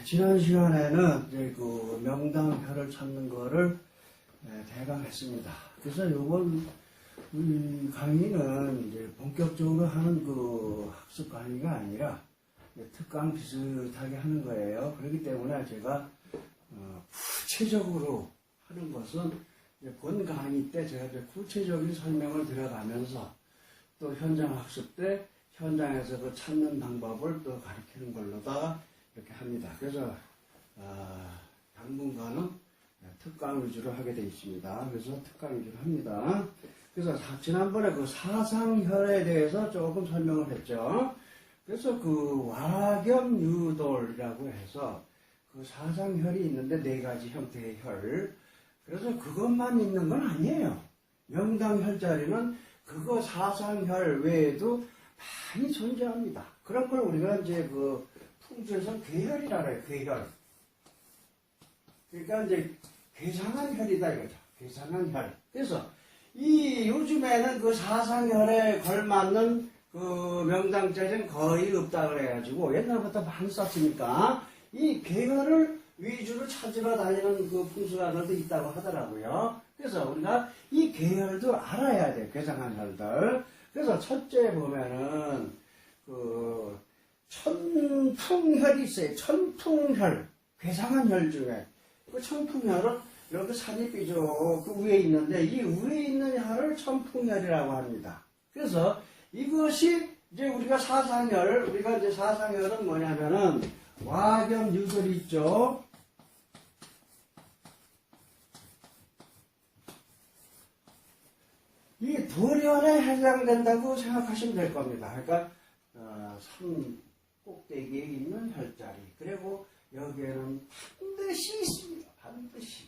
지난 시간에는 이제 그 명당혈을 찾는 거를 대강 했습니다. 그래서 요번 우리 강의는 이제 본격적으로 하는 그 학습 강의가 아니라 특강 비슷하게 하는 거예요. 그렇기 때문에 제가 구체적으로 하는 것은 본 강의 때 제가 이제 구체적인 설명을 들어가면서 또 현장 학습 때 현장에서 그 찾는 방법을 또 가르치는 걸로다가 이렇게 합니다. 그래서 당분간은 특강 위주로 하게 되어 있습니다. 그래서 특강 위주로 합니다. 그래서 지난번에 그 사상혈에 대해서 조금 설명을 했죠. 그래서 그 와겸유돌이라고 해서 그 사상혈이 있는데 네 가지 형태의 혈. 그래서 그것만 있는 건 아니에요. 명당혈자리는 그거 사상혈 외에도 많이 존재합니다. 그런 걸 우리가 이제 그 풍수에서 괴혈이라 해요. 괴혈. 그러니까 이제 괴상한 혈이다 이거죠. 괴상한 혈. 그래서 이 요즘에는 그 사상혈에 걸맞는 그 명당자리는 거의 없다 그래가지고 옛날부터 많이 썼으니까 이 괴혈을 위주로 찾으러 다니는 그 풍수가들도 있다고 하더라고요. 그래서 우리가 이 괴혈도 알아야 돼요. 괴상한 혈들. 그래서 첫째 보면은 그 천풍혈이 있어요. 천풍혈. 괴상한 혈 중에 그 천풍혈은 여기 산이 삐져 그 위에 있는데 이 위에 있는 혈을 천풍혈이라고 합니다. 그래서 이것이 이제 우리가 사상혈, 우리가 이제 사상혈은 뭐냐면은 와겸유돌이 있죠. 이 돌혈에 해당된다고 생각하시면 될 겁니다. 그러니까 산 꼭대기에 있는 혈자리. 그리고 여기에는 반드시 있습니다. 반드시.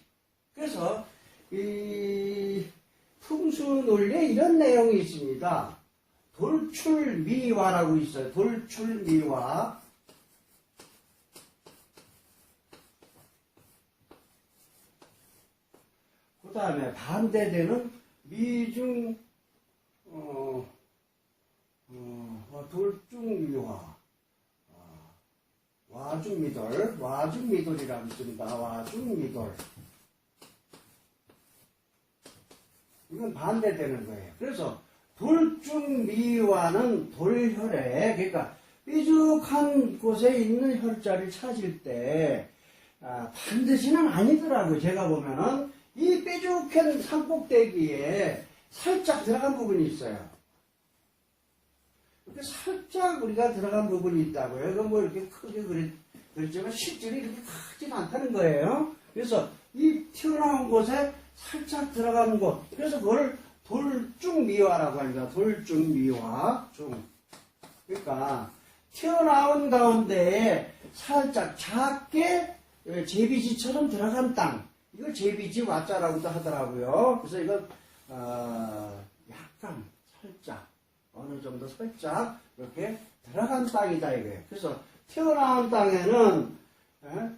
그래서 이 풍수 논리에 이런 내용이 있습니다. 돌출미화라고 있어요. 돌출미화. 그 다음에 반대되는 미중 돌중미화, 와중미돌, 와중미돌이라고 있습니다. 와중미돌. 이건 반대되는 거예요. 그래서 돌중미화는 돌혈에, 그러니까 삐죽한 곳에 있는 혈자리를 찾을 때 반드시는 아니더라고요. 제가 보면은 이 삐죽한 산꼭대기에 살짝 들어간 부분이 있어요. 이렇게 살짝 우리가 들어간 부분이 있다고요. 이건 뭐 이렇게 크게 그랬지만 실제로 이렇게 크진 않다는 거예요. 그래서 이 튀어나온 곳에 살짝 들어간 곳. 그래서 그걸 돌중미화라고 합니다. 돌중미화. 중. 그러니까 튀어나온 가운데에 살짝 작게 제비지처럼 들어간 땅. 이걸 제비지 와자라고도 하더라고요. 그래서 이건 약간 살짝 어느 정도 살짝 이렇게 들어간 땅이다 이거예요. 그래서 튀어나온 땅에는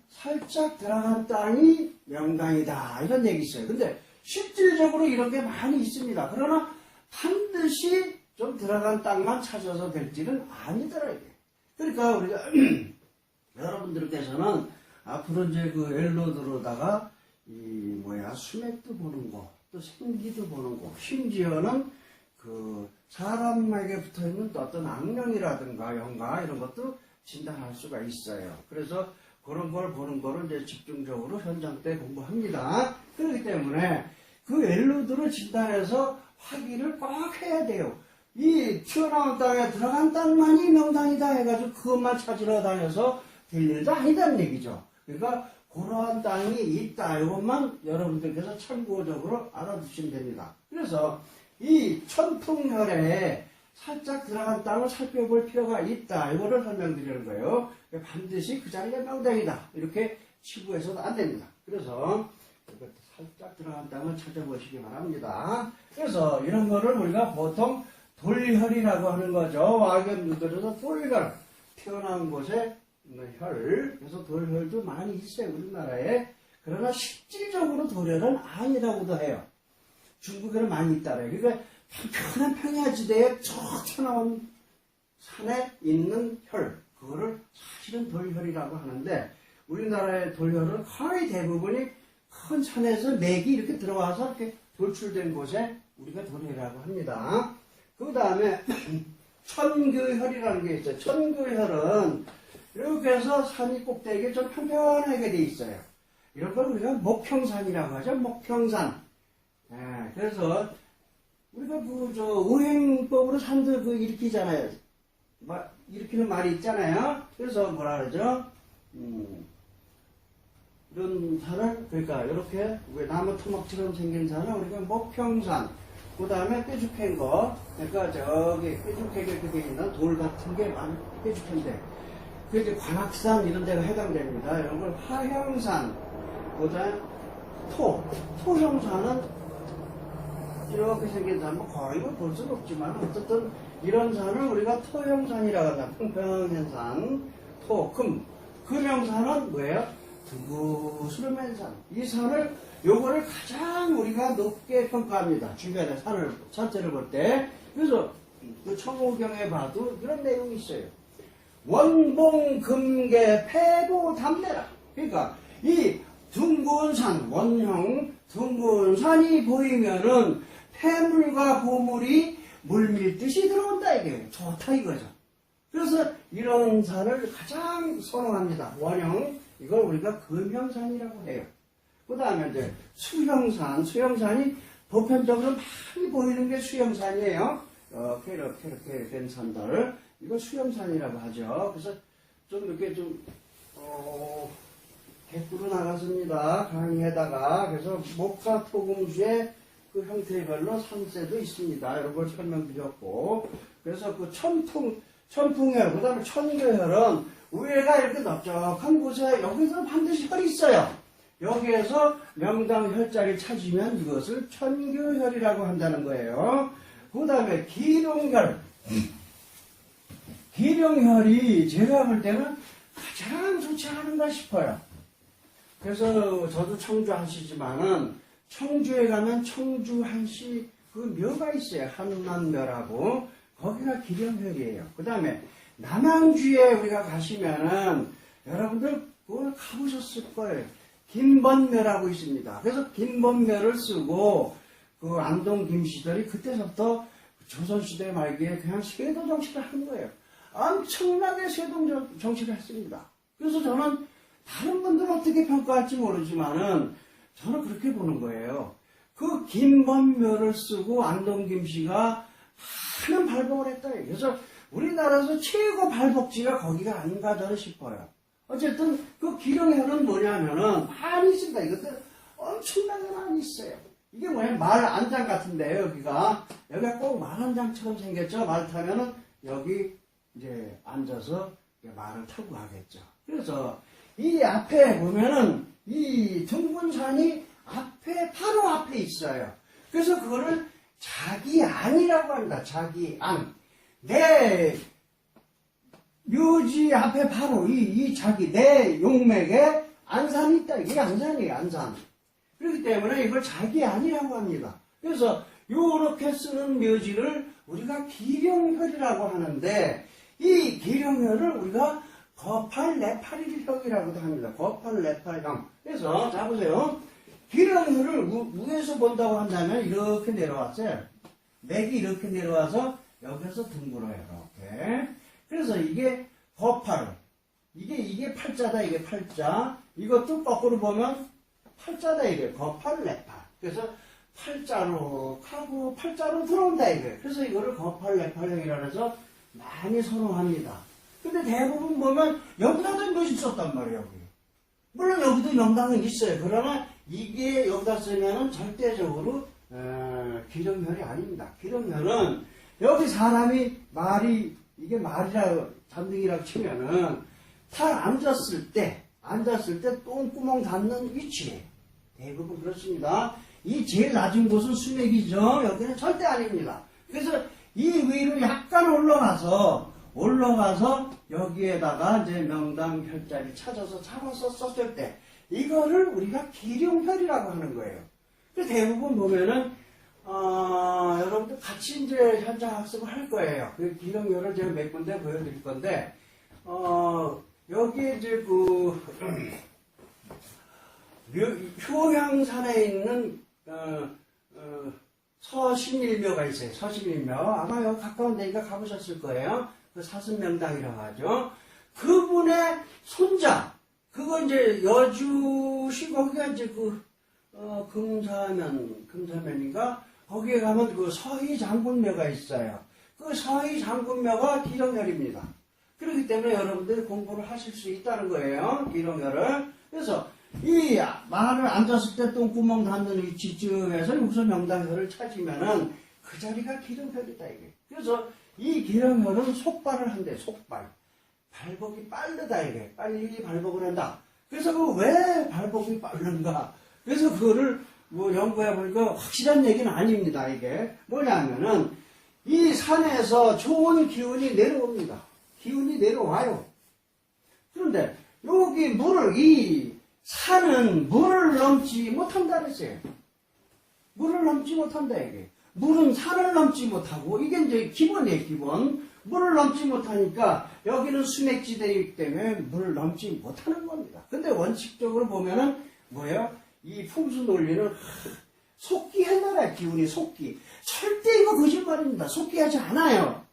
살짝 들어간 땅이 명당이다 이런 얘기 있어요. 근데 실질적으로 이런 게 많이 있습니다. 그러나 반드시 좀 들어간 땅만 찾아서 될지는 아니더라고요. 그러니까 우리가 여러분들께서는 앞으로 이제 그 엘로드로다가 수맥도 보는 거, 또 생기도 보는 거, 심지어는 그 사람에게 붙어 있는 또 어떤 악령이라든가 영가 이런 것도 진단할 수가 있어요. 그래서 그런 걸 보는 거를 이제 집중적으로 현장 때 공부합니다. 그렇기 때문에 그 엘로드로 진단해서 확인을 꼭 해야 돼요. 이 튀어나온 땅에 들어간 땅만이 명당이다 해가지고 그것만 찾으러 다녀서 될 일도 아니다는 얘기죠. 그러니까 그러한 땅이 있다. 이것만 여러분들께서 참고적으로 알아두시면 됩니다. 그래서 이 천풍혈에 살짝 들어간 땅을 살펴볼 필요가 있다. 이거를 설명드리는 거예요. 반드시 그 자리가 명당이다. 이렇게 치부해서도 안 됩니다. 그래서 살짝 들어간 땅을 찾아보시기 바랍니다. 그래서 이런 거를 우리가 보통 돌혈이라고 하는 거죠. 와겸유돌에서 돌혈. 튀어나온 곳에 혈, 그래서 돌혈도 많이 있어요, 우리나라에. 그러나 실질적으로 돌혈은 아니라고도 해요. 중국에는 많이 있다래요. 그러니까 편한 평야지대에 저 튀어나온 산에 있는 혈, 그거를 사실은 돌혈이라고 하는데, 우리나라의 돌혈은 거의 대부분이 큰 산에서 맥이 이렇게 들어와서 이렇게 돌출된 곳에 우리가 돌혈이라고 합니다. 그 다음에 천교혈이라는 게 있어요. 천교혈은 이렇게 해서 산이 꼭대기에 좀 평평하게 돼 있어요. 이런 걸 우리가 목형산이라고 하죠. 목형산. 예, 그래서 우리가 우행법으로 산들 일으키잖아요. 일으키는 말이 있잖아요. 그래서 뭐라 그러죠? 이런 산을, 그러니까 이렇게 나무 토막처럼 생긴 산을 우리가 목형산, 그 다음에 뾰족한 거, 그러니까 저기 뾰족하게 이렇게 돼 있는 돌 같은 게 많이 뾰족한데, 그게 관악산 이런 데가 해당됩니다. 이런 걸 화형산, 그 다음에 토형산은 이렇게 생긴 산, 거의 볼 수는 없지만, 어쨌든 이런 산을 우리가 토형산이라고 한다. 평평한 산, 금형산은 뭐예요? 둥그스름한 산. 이 산을, 요거를 가장 우리가 높게 평가합니다. 주변에 산체를 볼 때. 그래서 그 청호경에 봐도 이런 내용이 있어요. 원봉금계 패고담대라. 그러니까 이 둥근 산, 원형 둥근 산이 보이면은 폐물과 보물이 물밀듯이 들어온다 이게 좋다 이거죠. 그래서 이런 산을 가장 선호합니다. 원형, 이걸 우리가 금형산이라고 해요. 그 다음에 이제 수형산이 보편적으로 많이 보이는 게 수형산이에요. 이렇게 된 산들, 이걸 수형산이라고 하죠. 그래서 좀 이렇게 밖으로 나갔습니다. 강에다가. 그래서 목과 토금수의 그 형태별로 산세도 있습니다. 이런 걸 설명드렸고. 그래서 그 천풍혈, 그 다음에 천교혈은 위에가 이렇게 넓적한 곳에 여기서 반드시 혈이 있어요. 여기에서 명당 혈자를 찾으면 이것을 천교혈이라고 한다는 거예요. 그 다음에 기룡혈이 제가 볼 때는 가장 좋지 않은가 싶어요. 그래서 저도 청주하시지만은 청주에 가면 청주한시 그 묘가 있어요. 한남묘라고. 거기가 기룡혈이에요. 그 다음에 남양주에 우리가 가시면은 여러분들 그걸 가보셨을 거예요. 김번묘라고 있습니다. 그래서 김번묘를 쓰고 그 안동 김씨들이 그때부터 조선시대 말기에 그냥 쇄도 정치를 한 거예요. 엄청나게 쇄도 정치를 했습니다. 그래서 저는 다른 분들은 어떻게 평가할지 모르지만은 저는 그렇게 보는 거예요. 그 김번묘를 쓰고 안동 김씨가 많은 발복을 했다. 그래서 우리나라에서 최고 발복지가 거기가 아닌가 저는 싶어요. 어쨌든 그 기룡혈은 뭐냐면은 많이 있습니다. 이것들 엄청나게 많이 있어요. 이게 뭐냐, 말 안장 같은데요. 여기가 꼭 말 안장처럼 생겼죠. 말 타면은 여기 이제 앉아서 말을 타고 가겠죠. 그래서 이 앞에 보면은 이 둥근 산이 바로 앞에 있어요. 그래서 그거를 자기안이라고 합니다. 자기안. 내 묘지 앞에 바로 내 용맥에 안산이 있다. 이게 안산이에요, 안산. 그렇기 때문에 이걸 자기안이라고 합니다. 그래서 요렇게 쓰는 묘지를 우리가 기룡혈이라고 하는데, 이 기룡혈을 우리가 거팔레팔일형이라고도 합니다. 거팔레팔형. 그래서 자 보세요. 기룡혈을 위에서 본다고 한다면 이렇게 내려왔어요. 맥이 이렇게 내려와서 여기서 둥글어요. 이렇게. 그래서 이게 거팔. 이게 팔자다. 이게 팔자. 이것도 거꾸로 보면 팔자다. 이게 거팔레팔. 그래서 팔자로 가고 팔자로 들어온다. 이게. 그래서 이거를 거팔레팔형이라 해서 많이 선호합니다. 근데 대부분 보면 여기다도 묘지 썼단 말이에요. 여기. 물론 여기도 명당은 있어요. 그러나 이게 여기다 쓰면은 절대적으로 기룡혈이 아닙니다. 기룡혈은 여기 사람이 이게 말이라고 잔등이라고 치면은 탁 앉았을 때 똥구멍 닿는 위치에 대부분 그렇습니다. 이 제일 낮은 곳은 수맥이죠. 여기는 절대 아닙니다. 그래서 이 위로 약간 올라가서 여기에다가 이제 명당 혈자를 찾아서 잡아서 썼을 때 이거를 우리가 기룡혈이라고 하는 거예요. 그래서 대부분 보면은 여러분들 같이 이제 현장 학습을 할 거예요. 그 기룡혈을 제가 몇 군데 보여드릴 건데 여기에 이제 효양산에 있는 서신일묘가 있어요. 서신일묘. 아마 여기 가까운 데니까 가보셨을 거예요. 그 사슴명당이라고 하죠. 그분의 손자, 그거 이제 여주시 거기가 이제 금사면인가? 거기에 가면 그 서희 장군묘가 있어요. 그 서희 장군묘가 기령열입니다. 그렇기 때문에 여러분들이 공부를 하실 수 있다는 거예요. 기령열을. 그래서 이 말을 앉았을 때 똥구멍 닿는 위치쯤에서 여기서 명당혈을 찾으면은 그 자리가 기령혈이다 이게. 그래서 이 기령혈은 속발을 한대. 속발. 발복이 빠르다 이게. 빨리 발복을 한다. 그래서 그 왜 발복이 빠른가? 그래서 그거를 뭐 연구해 보니까 확실한 얘기는 아닙니다. 이게 뭐냐면은 이 산에서 좋은 기운이 내려옵니다. 기운이 내려와요. 그런데 여기 이 산은 물을 넘지 못한다 그랬어요. 물을 넘지 못한다 이게. 물은 산을 넘지 못하고 이게 이제 기본이에요. 기본. 물을 넘지 못하니까 여기는 수맥지대이기 때문에 물을 넘지 못하는 겁니다. 근데 원칙적으로 보면은 뭐예요? 이 풍수 논리는 속기한다라 기운이 속기. 절대 이거 거짓말입니다. 속기하지 않아요.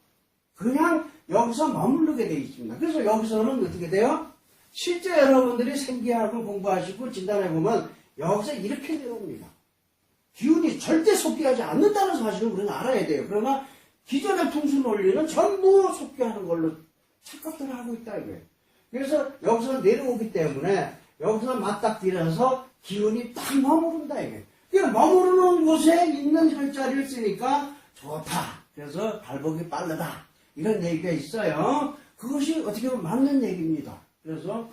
그냥 여기서 머무르게 되어 있습니다. 그래서 여기서는 어떻게 돼요? 실제 여러분들이 생기학을 공부하시고 진단해보면 여기서 이렇게 내려옵니다. 기운이 절대 속기하지 않는다는 사실을 우리는 알아야 돼요. 그러나 기존의 풍수 논리는 전부 속기하는 걸로 착각들을 하고 있다 이거예요. 그래서 여기서 내려오기 때문에 여기서 맞닥뜨려서 기운이 딱 머무른다 이거예요. 그러니까 머무르는 곳에 있는 혈자리를 쓰니까 좋다. 그래서 발복이 빠르다. 이런 얘기가 있어요. 그것이 어떻게 보면 맞는 얘기입니다. 그래서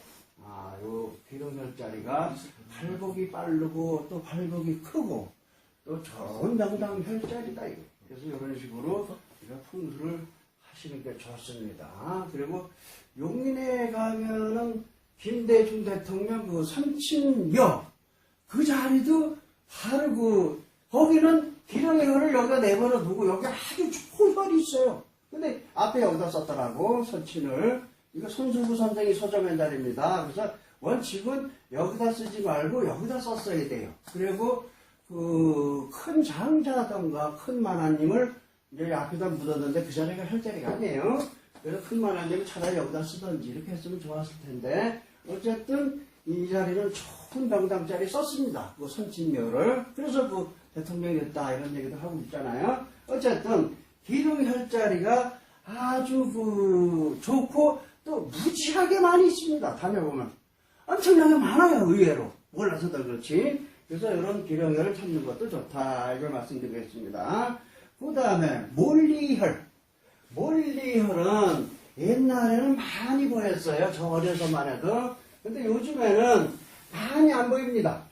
요 기령혈자리가 발복이 빠르고 또 발복이 크고 또 좋은 명당 혈자리다 이거. 그래서 이런 식으로 우리가 풍수를 하시는 게 좋습니다. 그리고 용인에 가면은 김대중 대통령 그 선친묘 그 자리도 바로 거기는 기령의 혈을 여기다 내버려 두고 여기 아주 좋은 혈이 있어요. 근데 앞에 여기다 썼더라고 선친을. 이거 손수구 선생이 소점한 자리입니다. 그래서 원칙은 여기다 쓰지 말고 여기다 썼어야 돼요. 그리고 큰 장자던가 큰 만화님을 이제 앞에다 묻었는데 그 자리가 혈자리가 아니에요. 그래서 큰 만화님을 차라리 여기다 쓰던지 이렇게 했으면 좋았을 텐데 어쨌든 이 자리는 좋은 명당자리 썼습니다. 그 선친묘를. 그래서 대통령이 됐다 이런 얘기도 하고 있잖아요. 어쨌든 기령혈자리가 아주 좋고 또 무지하게 많이 있습니다. 다녀보면 엄청나게 많아요. 의외로 몰라서도 그렇지. 그래서 이런 기령혈을 찾는 것도 좋다 이걸 말씀드리겠습니다. 그 다음에 몰리혈. 몰리혈은 옛날에는 많이 보였어요. 저 어려서만 해도. 근데 요즘에는 많이 안 보입니다.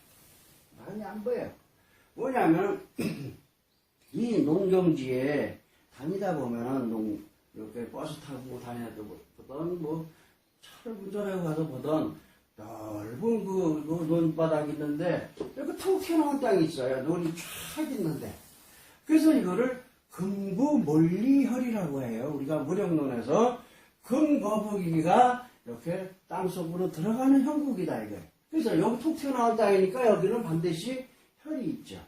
많이 안 보여요. 뭐냐면 이 농경지에 다니다 보면은 이렇게 버스 타고 다녀도 보던 차를 운전하고 가서 보던 넓은 논바닥이 있는데 이렇게 툭 튀어나온 땅이 있어요. 논이 쫙 있는데. 그래서 이거를 금구몰리혈이라고 해요. 우리가 무령론에서 금거북이가 이렇게 땅속으로 들어가는 형국이다 이거예요. 그래서 여기 툭 튀어나온 땅이니까 여기는 반드시 혈이 있죠.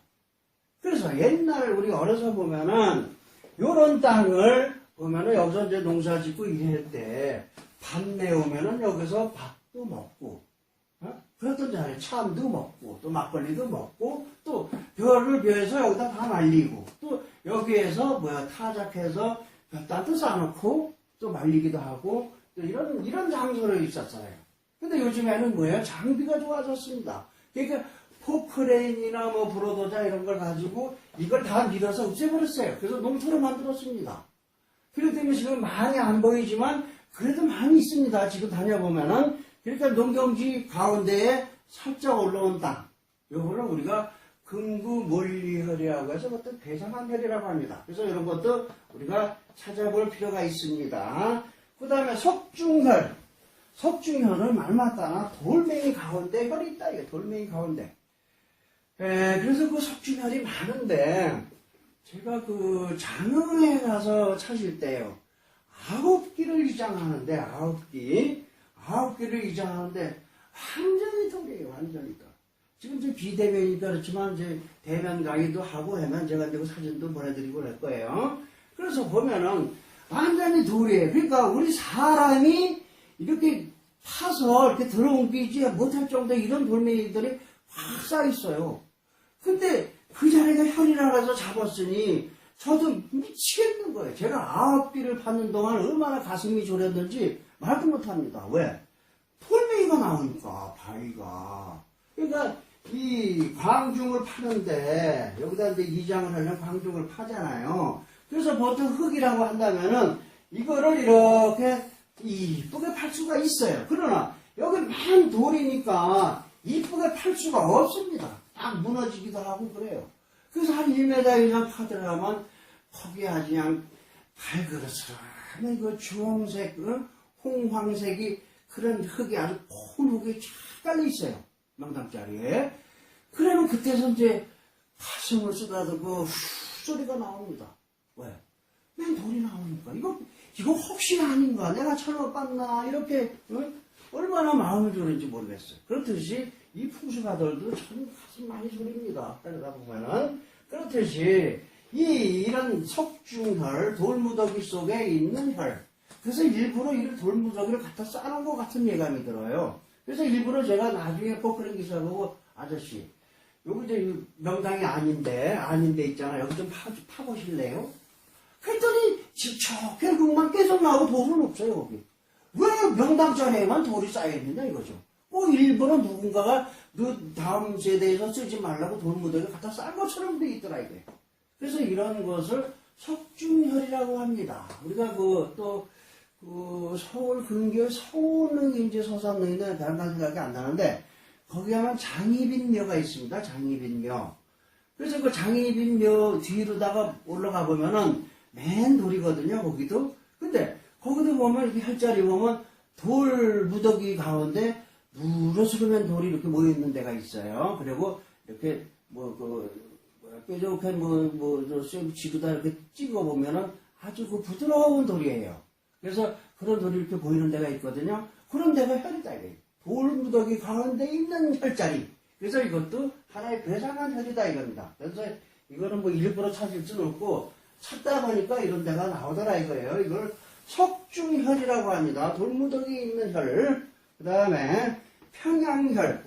그래서 옛날 우리 어려서 보면은 요런 땅을 보면은 여기서 이제 농사 짓고 일할 때 밤내 오면은 여기서 밥도 먹고, 그랬던잖아요. 참도 먹고, 또 막걸리도 먹고, 또 벼를 벼해서 여기다 다 말리고, 또 여기에서 타작해서 볕단도 싸놓고, 또 말리기도 하고, 또 이런 장소로 있었어요. 근데 요즘에는 뭐예요? 장비가 좋아졌습니다. 그러니까 포크레인이나 브로도자 이런 걸 가지고 이걸 다 밀어서 없애버렸어요. 그래서 농토를 만들었습니다. 그렇기 때문에 지금 많이 안 보이지만 그래도 많이 있습니다. 지금 다녀보면은. 그러니까 농경지 가운데에 살짝 올라온 땅. 요거를 우리가 금구몰리혈이라고 해서 그것도 배상한 혈이라고 합니다. 그래서 이런 것도 우리가 찾아볼 필요가 있습니다. 그 다음에 석중혈. 석중혈은 말마따나 돌멩이 가운데 혈이 있다. 이게 돌멩이 가운데. 그래서 그 석중혈이 많은데 제가 장흥에 가서 찾을 때요. 9기를 이장하는데 9기를 이장하는데 완전히 돌이에요. 완전히 돌. 지금 제 비대면이니까 그렇지만 이제 대면 강의도 하고 하면 제가 이제 그 사진도 보내드리고 그럴 거예요. 그래서 보면은 완전히 돌이에요. 그러니까 우리 사람이 이렇게 파서 이렇게 들어옮기지 못할 정도의 이런 돌멩이들이 확 쌓여있어요. 근데 그 자리가 현이라서 잡았으니 저도 미치겠는 거예요. 제가 9비를 파는 동안 얼마나 가슴이 졸였는지 말도 못합니다. 왜? 돌멩이가 나오니까 바위가. 그러니까 이 광중을 파는데 여기다 이제 이장을 하려면 광중을 파잖아요. 그래서 보통 흙이라고 한다면은 이거를 이렇게 이쁘게 팔 수가 있어요. 그러나 여기 만 돌이니까 이쁘게 팔 수가 없습니다. 딱 무너지기도 하고 그래요. 그래서 한 1m 이상 파들어가면 거기 아주 그냥 발그릇을 하면 그 주홍색, 홍황색이 그런 흙이 아주 큰 흙이 쫙 깔려 있어요. 명당자리에. 그러면 그때서 이제 가슴을 쓰다듬고 후 소리가 나옵니다. 왜? 맨 돌이 나오니까. 이거 혹시 아닌가? 내가 잘못봤나? 이렇게, 얼마나 마음을 졸인지 모르겠어요. 그렇듯이 이 풍수가들도 참 가슴 많이 졸입니다. 따라가 보면은. 그렇듯이 이런 석중혈, 돌무더기 속에 있는 혈. 그래서 일부러 이 돌무더기를 갖다 쌓아놓은 것 같은 예감이 들어요. 그래서 일부러 제가 나중에 포크랭 기사 보고 아저씨 여기 이제 명당이 아닌데 있잖아. 여기 좀 파보실래요? 그랬더니 집착해 그만 계속 나오고 돌은 없어요 여기. 왜 명당전에만 돌이 쌓여있느냐 이거죠. 일부러 누군가가 다음 세대에서 쓰지 말라고 돌무더기를 갖다 싼 것처럼 돼 있더라 이게. 그래서 이런 것을 석중혈이라고 합니다. 우리가 서울 근교 서울릉인지 서산릉인지 다른 생각이 안 나는데 거기 가면 장희빈묘가 있습니다. 장희빈묘. 그래서 그 장희빈묘 뒤로다가 올라가 보면은 맨 돌이거든요. 거기도. 근데 거기도 보면 이렇게 혈자리 보면 돌 무더기 가운데 누러스름한 돌이 이렇게 모여 있는 데가 있어요. 그리고 이렇게 뾰족한 지구다 이렇게 찍어 보면은 아주 그 부드러운 돌이에요. 그래서 그런 돌이 이렇게 보이는 데가 있거든요. 그런 데가 혈이다 이거예요. 돌 무더기 가운데 있는 혈자리. 그래서 이것도 하나의 괴상한 혈이다 이겁니다. 그래서 이거는 일부러 찾을 수는 없고 찾다 보니까 이런 데가 나오더라 이거예요. 이걸 석중혈이라고 합니다. 돌 무더기 있는 혈. 그 다음에 평양혈.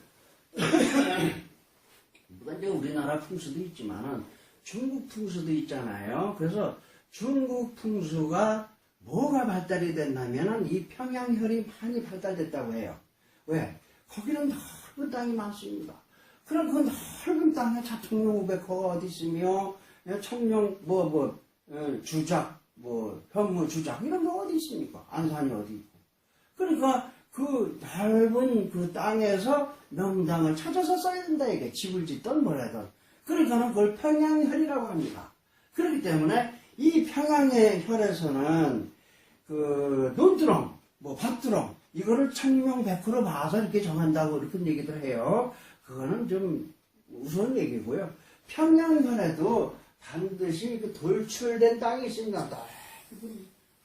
물론 이제 우리나라 풍수도 있지만은 중국 풍수도 있잖아요. 그래서 중국 풍수가 뭐가 발달이 됐냐면은 이 평양혈이 많이 발달됐다고 해요. 왜? 거기는 넓은 땅이 많습니다. 그럼 그 넓은 땅에 자통령 우백호가 어디 있으며, 청령, 주작, 현무 주작, 이런 거 어디 있습니까? 안산이 어디 있고. 그러니까 그 넓은 그 땅에서 명당을 찾아서 써야 된다, 이게. 집을 짓던 뭐라든. 그러니까는 그걸 평양혈이라고 합니다. 그렇기 때문에 이 평양의 혈에서는 논두렁, 밭두렁, 이거를 청명백호로 봐서 이렇게 정한다고 이렇게 얘기들 해요. 그거는 좀 우스운 얘기고요. 평양혈에도 반드시 돌출된 땅이 있습니다.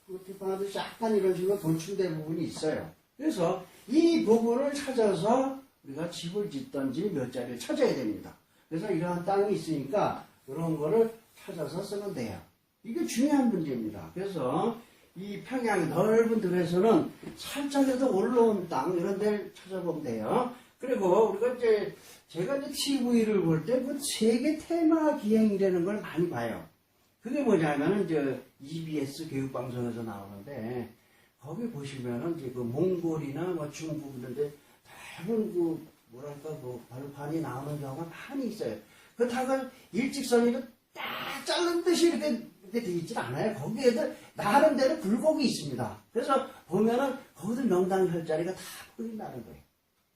그렇게 약간 이런 식으로 돌출된 부분이 있어요. 그래서 이 부분을 찾아서 우리가 집을 짓든지 몇 자리를 찾아야 됩니다. 그래서 이러한 땅이 있으니까 이런 거를 찾아서 쓰면 돼요. 이게 중요한 문제입니다. 그래서 이 평양 넓은 들에서는 살짝이라도 올라온 땅 이런 데를 찾아보면 돼요. 그리고 우리가 제가 TV를 볼 때 그 세계 테마 기행이라는 걸 많이 봐요. 그게 뭐냐면은 EBS 교육방송에서 나오는데 거기 보시면은 그 몽골이나 중국 이런데 대부분 발판이 나오는 경우가 많이 있어요. 그렇다고 일직선으로 딱 자른 듯이 이렇게 돼 있진 않아요. 거기에도 나름대로 굴곡이 있습니다. 그래서 보면은 거기도 명당 혈자리가 다 보인다는 거예요.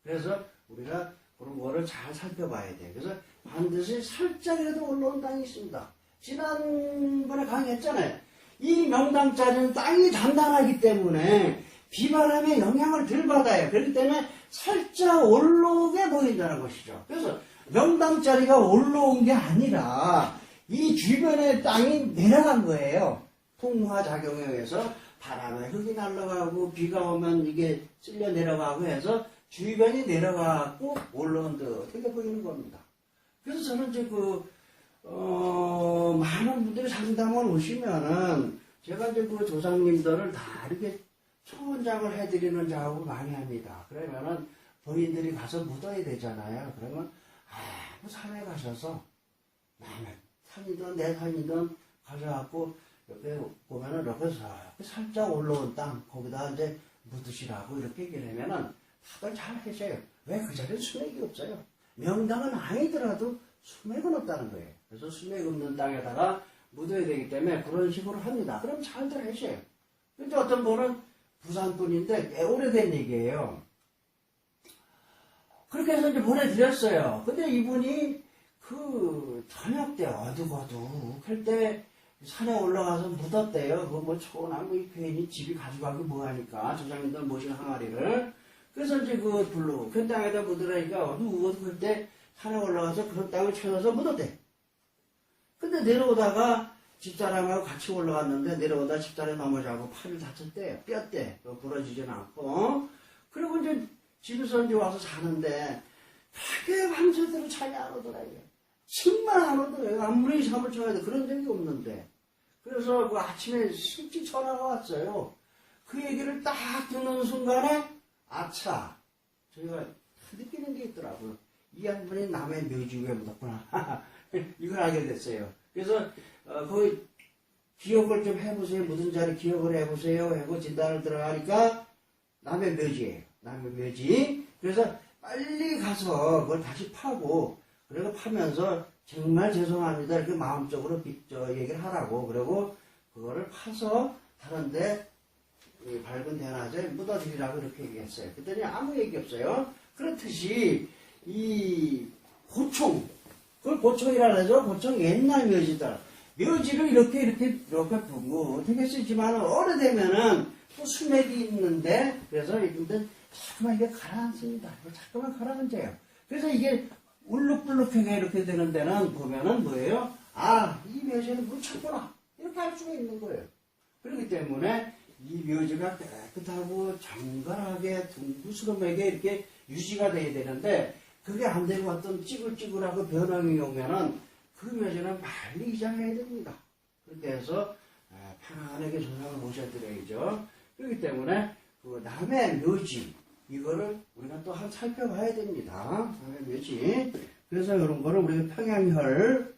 그래서 우리가 그런 거를 잘 살펴봐야 돼요. 그래서 반드시 살짝이라도 올라온 땅이 있습니다. 지난번에 강의했잖아요. 이 명당자리는 땅이 단단하기 때문에 비바람의 영향을 덜 받아요. 그렇기 때문에 살짝 올라오게 보인다는 것이죠. 그래서 명당자리가 올라온 게 아니라 이 주변의 땅이 내려간 거예요. 풍화작용에 의해서 바람에 흙이 날아가고 비가 오면 이게 쓸려 내려가고 해서 주변이 내려가고 올라온 듯 되게 보이는 겁니다. 그래서 저는 이제 많은 분들이 상담을 오시면은 제가 이제 그 조상님들을 다 이렇게 초원장을 해드리는 작업을 많이 합니다. 그러면은 본인들이 가서 묻어야 되잖아요. 그러면 산에 가셔서 남의 산이든 내 산이든 가셔갖고 옆에 보면은 이렇게 살짝 올라온 땅 거기다 이제 묻으시라고 이렇게 얘기를 하면은 다들 잘 하셔요. 왜 그 자리에 수맥이 없어요? 명당은 아니더라도 수맥은 없다는 거예요. 그래서 수맥 없는 땅에다가 묻어야 되기 때문에 그런 식으로 합니다. 그럼 잘들 하셔요. 근데 어떤 분은 부산 분인데 꽤 오래된 얘기예요. 그렇게 해서 이제 보내드렸어요. 근데 이분이 그 저녁 때 어둑어둑 할 때 산에 올라가서 묻었대요. 그거 뭐 초원하고 괜히 집이 가져가기 뭐하니까 조상님들 모신 항아리를. 그래서 이제 그 땅에다 묻으라니까 어둑어둑 할 때 산에 올라가서 그런 땅을 찾아서 묻었대. 근데 내려오다가 집사람하고 같이 올라갔는데 내려오다 집사람이 넘어져고 팔을 다쳤대. 뼈대. 부러지진 않고. 그리고 이제 집에서 이제 와서 자는데 되게 밤새도록 잠이 안 오더라고요. 정말 안 오더라고요. 아무리 잠을 쳐야 돼. 그런 적이 없는데. 그래서 그 아침에 일찍 전화가 왔어요. 그 얘기를 딱 듣는 순간에 아차. 저희가 느끼는 게 있더라고요. 이 한 분이 남의 묘지 위에 묻었구나. 이걸 알게 됐어요. 그래서 거기 기억을 좀 해보세요. 묻은 자리 기억을 해보세요. 하고 진단을 들어가니까 남의 묘지예요. 남의 묘지. 그래서 빨리 가서 그걸 다시 파고 그리고 파면서 정말 죄송합니다. 이렇게 마음적으로 얘기를 하라고. 그리고 그거를 파서 다른데 밝은 대낮에 묻어드리라고 이렇게 얘기했어요. 그랬더니 아무 얘기 없어요. 그렇듯이 이 고총, 그걸 고총이라 하죠. 고총 옛날 묘지들. 묘지를 이렇게 보고 어떻게 쓰지만 오래되면은 또 수맥이 있는데 그래서 이분들 자꾸만 이게 가라앉습니다. 자꾸만 가라앉아요. 그래서 이게 울룩불룩하게 이렇게 되는 데는 보면은 뭐예요? 이 묘지는 묻혔구나. 이렇게 할 수가 있는 거예요. 그렇기 때문에 이 묘지가 깨끗하고 정갈하게 둥그스름하게 이렇게 유지가 돼야 되는데 그게 안 되고 어떤 찌글찌글하고 변형이 오면은 그 묘지는 빨리 이장해야 됩니다. 그렇게 해서 편안하게 조상을 모셔드려야죠. 그렇기 때문에 그 남의 묘지 이거를 우리가 또 한 살펴봐야 됩니다. 남의 묘지. 그래서 이런 거를 우리가 평양혈,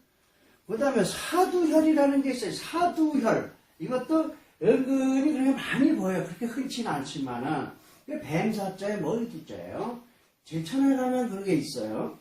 그 다음에 사두혈이라는 게 있어요. 사두혈. 이것도 은근히 그렇게 많이 보여요. 그렇게 흔치는 않지만은 뱀사자에 머리두자예요. 제천에 가면 그런 게 있어요.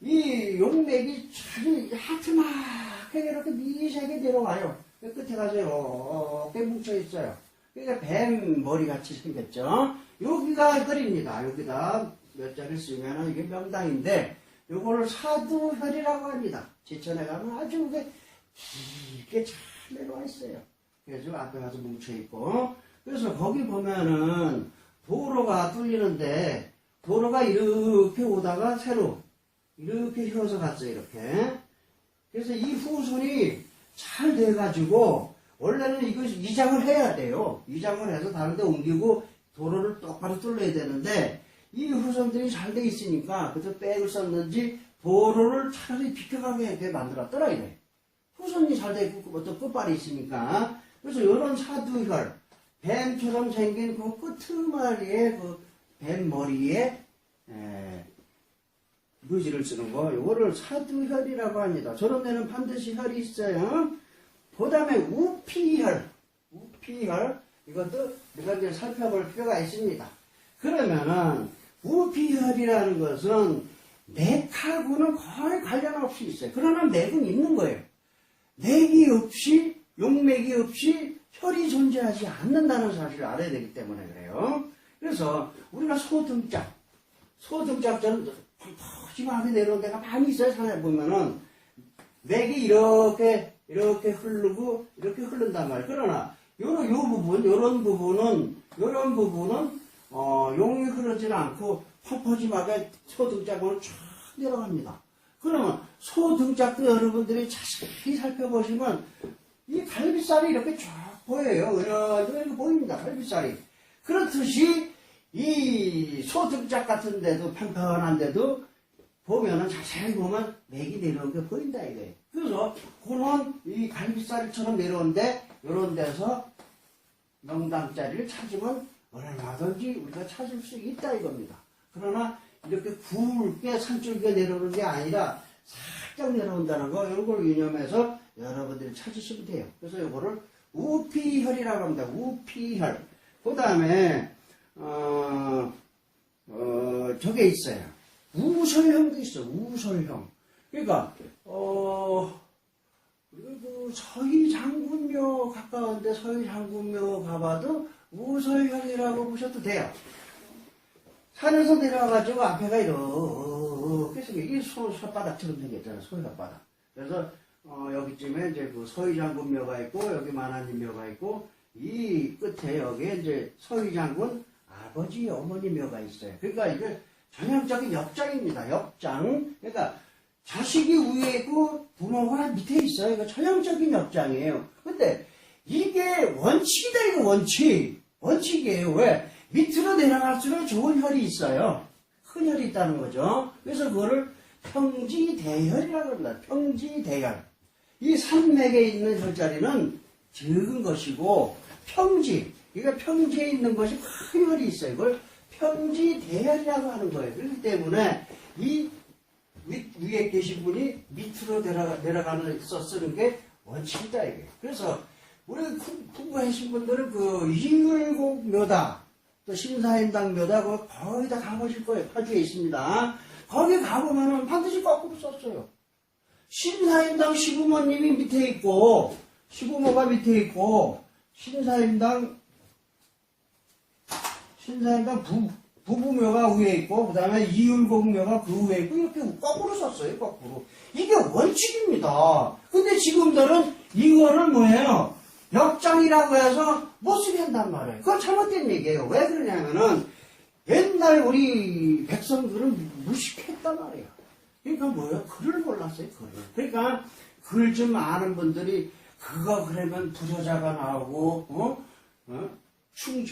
이 용맥이 참 하트막하게 이렇게 미세하게 내려와요. 끝에 가서 이렇게 뭉쳐 있어요. 그러니까 뱀 머리 같이 생겼죠. 여기가 끓입니다. 여기다 몇 자를 쓰면 이게 명당인데 요거를 사두혈이라고 합니다. 제천에 가면 아주 그게 길게 잘 내려와 있어요. 그래서 앞에 가서 뭉쳐 있고 그래서 거기 보면은 도로가 뚫리는데 도로가 이렇게 오다가 새로 이렇게 휘어서 갔어요. 이렇게. 그래서 이 후손이 잘 돼가지고 원래는 이거 이장을 해야 돼요. 이장을 해서 다른 데 옮기고 도로를 똑바로 뚫어야 되는데 이 후손들이 잘 돼 있으니까 그래서 백을 썼는지 도로를 차라리 비켜가게 이렇게 만들었더라 이래. 후손이 잘 돼 있고 어떤 끝발이 있으니까 그래서 이런 사두혈 뱀처럼 생긴 그 끄트머리에 그 뱀머리에 묘지를 쓰는 거 요거를 사두혈이라고 합니다. 저런 데는 반드시 혈이 있어요. 그 다음에 우피혈 이것도 우리가 이제 살펴볼 필요가 있습니다. 그러면은 우피혈이라는 것은 맥하고는 거의 관련 없이 있어요. 그러나 맥은 있는 거예요. 맥이 없이 용맥이 없이 혈이 존재하지 않는다는 사실을 알아야 되기 때문에 그래요. 그래서 우리가 소등짝처럼 펑퍼짐하게 내려온 데가 많이 있어요. 산에 보면은 맥이 이렇게 흐르고 이렇게 흐른단 말이에요. 그러나 요런 부분은 용이 흐르지는 않고 펑퍼짐하게 소등짝으로 쫙 내려갑니다. 그러면 소등짝도 여러분들이 자세히 살펴보시면 이 갈비살이 이렇게 쫙 보여요. 이렇게 보입니다. 갈비살이. 그렇듯이 이 소등짝 같은 데도 평평한 데도 보면은 자세히 보면 맥이 내려오는 게 보인다 이거예요. 그래서 그런 이 갈비살처럼 내려오는데 이런 데서 명당자리를 찾으면 얼마든지 우리가 찾을 수 있다 이겁니다. 그러나 이렇게 굵게 산줄기가 내려오는 게 아니라 살짝 내려온다는 거 이런 걸 유념해서 여러분들이 찾으시면 돼요. 그래서 이거를 우피혈이라고 합니다. 우피혈. 그 다음에 저게 있어요. 우설형도 있어. 우설형. 그러니까 그리고 서희장군묘 가까운데 서희장군묘 가봐도 우설형이라고 보셔도 돼요. 산에서 내려와가지고 앞에가 이렇게 생겨. 이 손바닥처럼 생겼잖아요. 손바닥. 그래서 여기쯤에 이제 그 서희장군묘가 있고 여기 만화님묘가 있고 이 끝에 여기에 이제 서희장군 아버지 어머니 묘가 있어요. 그러니까 이게 전형적인 역장입니다. 역장. 그러니까 자식이 위에 있고 부모가 밑에 있어요. 이거 전형적인 역장이에요. 근데 이게 원칙이다. 이거 원칙. 원칙이에요. 왜? 밑으로 내려갈수록 좋은 혈이 있어요. 큰 혈이 있다는 거죠. 그래서 그거를 평지대혈이라고 합니다. 평지대혈. 이 산맥에 있는 혈자리는 적은 것이고 평지, 그러니까 평지에 있는 것이 큰 혈이 있어요. 이걸 평지대혈이라고 하는 거예요. 그렇기 때문에 이 위에 계신 분이 밑으로 내려가는 쓰는 게 원칙이다 이게. 그래서 우리 공부하신 분들은 그 이율곡 묘다, 또 심사임당 묘다 거의 다 가보실 거예요. 파주에 있습니다. 거기 가보면은 반드시 거꾸로 썼어요. 심사임당 시부모님이 밑에 있고 시부모가 밑에 있고 심사임당 부부묘가 위에 있고 그 다음에 이율곡묘가 그 위에 있고 이렇게 거꾸로 썼어요. 거꾸로. 이게 원칙입니다. 근데 지금들은 이거를 뭐예요? 역장이라고 해서 못 쓰게 한단 말이에요. 그건 잘못된 얘기예요. 왜 그러냐면은 옛날 우리 백성들은 무식했단 말이에요. 그러니까 뭐예요? 글을 몰랐어요. 글을. 그러니까 글 좀 아는 분들이 그거 그러면 부조자가 나오고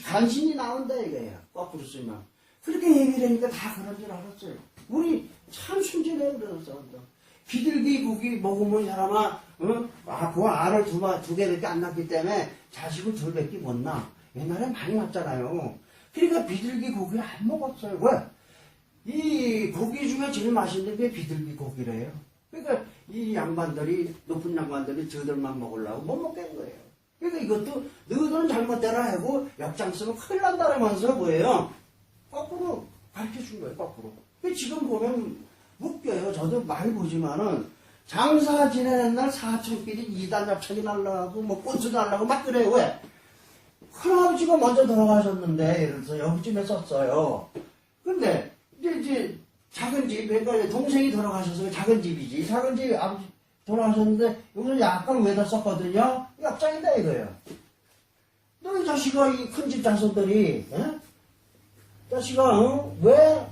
간신이 나온다 이거예요. 거꾸로 쓰면. 그렇게 얘기를 하니까 다 그런 줄 알았어요. 우리 참 순진해요. 그래서 비둘기 고기 먹으면 사람아 그 알을 두 개밖에 안 낳기 때문에 자식을 둘밖에 못 낳아. 옛날에 많이 낳았잖아요. 그러니까 비둘기 고기를 안 먹었어요. 왜? 이 고기 중에 제일 맛있는 게 비둘기 고기래요. 그러니까 이 양반들이 높은 양반들이 저들만 먹으려고 못 먹게 한 거예요. 그러니까 이것도 너희들은 잘못대로 하고 역장 쓰면 큰일 난다라면서 뭐예요? 거꾸로 가르쳐 준 거예요. 거꾸로. 지금 보면 웃겨요. 저도 많이 보지만은 장사 지내는 날 사촌끼리 이단 잡차기 날라고 뭐 꼰수 날라고 막 그래요. 왜? 큰아버지가 먼저 돌아가셨는데 예를 들어서 여기쯤에 썼어요. 근데 이제 작은 집, 그러니까 동생이 돌아가셔서 작은 집이지. 작은 집 아버지 돌아가셨는데 여기서 약간 위에다 썼거든요. 역장이다 이거예요. 너희 자식아 이 큰 집 자손들이 자식아 왜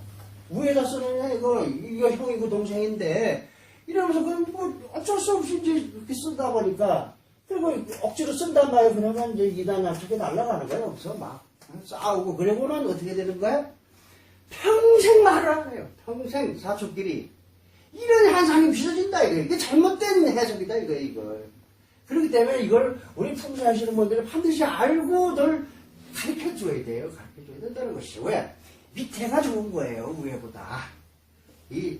위에다 쓰느냐 이거 형이고 동생인데 이러면서 그냥 뭐 어쩔 수 없이 이제 이렇게 쓰다 보니까 그리고 억지로 쓴단 말이에요. 그러면 이제 이단 약속이 날아가는 거예요. 여기서 막 싸우고 그러고는 어떻게 되는 거예요? 평생 말을 안 해요. 평생 사촌끼리 이런 현상이 빚어진다 이거. 이게 잘못된 해석이다 이거. 그렇기 때문에 이걸 우리 풍수하시는 분들은 반드시 알고 늘 가르쳐 줘야 돼요. 가르쳐 줘야 된다는 것이죠. 왜? 밑에가 좋은 거예요. 위에보다. 이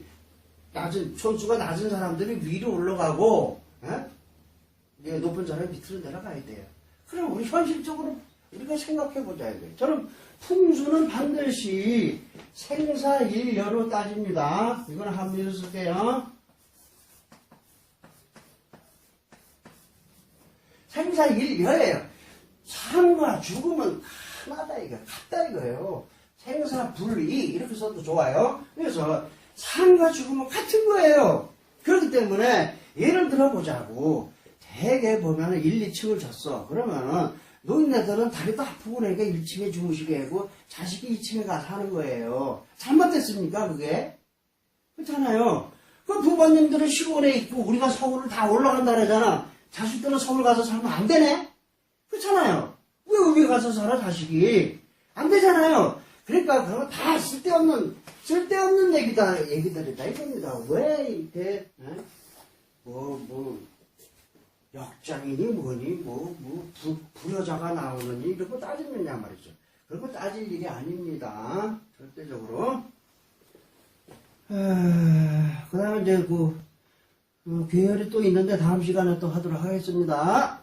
낮은 손수가 낮은 사람들이 위로 올라가고 높은 사람이 밑으로 내려가야 돼요. 그럼 우리 현실적으로 우리가 생각해보자 이거예요. 저는 풍수는 반드시 생사일여로 따집니다. 이건 한문으로 쓸게요. 생사일여예요. 삶과 죽음은 하나다 이거 같다 이거예요. 생사불이 이렇게 써도 좋아요. 그래서 삶과 죽음은 같은 거예요. 그렇기 때문에 예를 들어보자고 대개 보면은 1, 2층을 졌어. 그러면은 노인네들은 다리도 아프고 그러니까 1층에 주무시게 하고 자식이 2층에 가서 하는 거예요. 잘못됐습니까 그게? 그렇잖아요. 그 부모님들은 시골에 있고 우리가 서울을 다 올라간다 그러잖아. 자식들은 서울 가서 살면 안 되네? 그렇잖아요. 왜 여기 가서 살아 자식이? 안 되잖아요. 그러니까 그런 거 다 쓸데없는 얘기들이다 이겁니다. 왜 이렇게, 역장이니 뭐니, 부여자가 나오느니, 이러고 따지느냐 말이죠. 그런 거 따질 일이 아닙니다. 절대적으로. 그 다음에 이제 계열이 또 있는데 다음 시간에 또 하도록 하겠습니다.